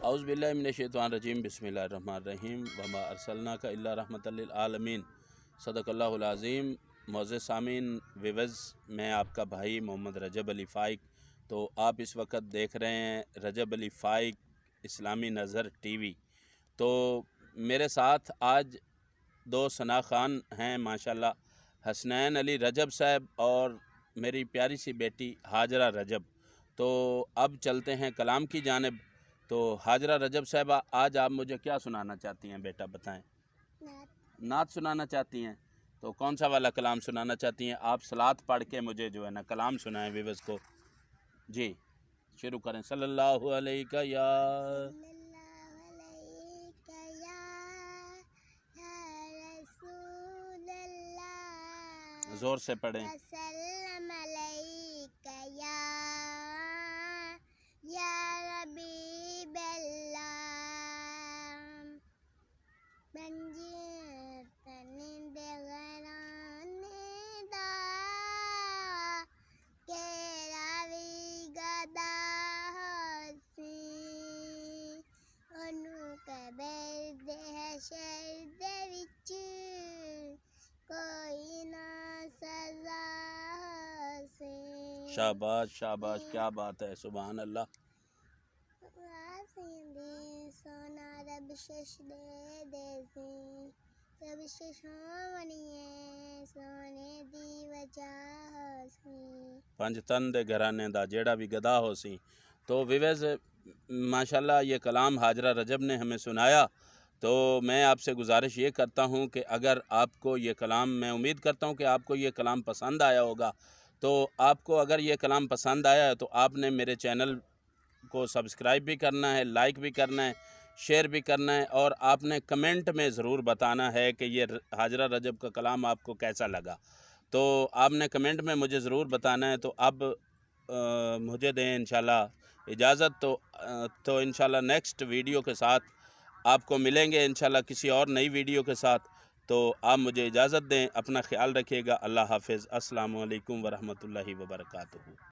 اعوذ باللہ من الشیطان الرجیم بسم اللہ الرحمن الرحیم وما ارسلناک الا رحمۃ للعالمین صدق اللہ العظیم۔ معزز سامعین ویورز، میں آپ کا بھائی محمد رجب علی فائق۔ تو آپ اس وقت دیکھ رہے ہیں رجب علی فائق اسلامی نظر ٹی وی۔ تو میرے ساتھ آج دو ثنا خان ہیں ماشاءاللہ، حسنین علی رجب صاحب اور میری پیاری سی بیٹی ہاجرہ رجب۔ تو اب چلتے ہیں کلام کی جانب۔ تو ہاجرہ رجب صاحبہ، آج آپ مجھے کیا سنانا چاہتی ہیں بیٹا، بتائیں۔ نعت سنانا چاہتی ہیں؟ تو کون سا والا کلام سنانا چاہتی ہیں؟ آپ صلوات پڑھ کے مجھے جو ہے نا کلام سنائیں ویورز کو۔ جی شروع کریں۔ صلی اللہ علیہ یا زور سے پڑھیں۔ وسلم علیک یا حبیب اللہ، بنجیتن دغران دا کہ راوی گدا ہوسی انو کبر دے حشر دے وچ کوئی نہ سزا ہوسی۔ شاباش شاباش، کیا بات ہے، سبحان اللہ۔ سونا رب شش دے دیسی، رب شش ہونیے سونے دی وجہ ہوسی، پنج تن دے گھرانے دا جیڑا بھی گدا ہو سی۔ تو ویورز ماشاءاللہ یہ کلام ہاجرہ رجب نے ہمیں سنایا۔ تو میں آپ سے گزارش یہ کرتا ہوں کہ اگر آپ کو یہ کلام، میں امید کرتا ہوں کہ آپ کو یہ کلام پسند آیا ہوگا۔ تو آپ کو اگر یہ کلام پسند آیا ہے تو آپ نے میرے چینل کو سبسکرائب بھی کرنا ہے، لائک بھی کرنا ہے، شیئر بھی کرنا ہے، اور آپ نے کمنٹ میں ضرور بتانا ہے کہ یہ ہاجرہ رجب کا کلام آپ کو کیسا لگا۔ تو آپ نے کمنٹ میں مجھے ضرور بتانا ہے۔ تو اب مجھے دیں انشاءاللہ اجازت، تو انشاءاللہ نیکسٹ ویڈیو کے ساتھ آپ کو ملیں گے انشاءاللہ کسی اور نئی ویڈیو کے ساتھ۔ تو آپ مجھے اجازت دیں، اپنا خیال رکھیے گا۔ اللہ حافظ، السلام علیکم ورحمۃ اللہ وبرکاتہ۔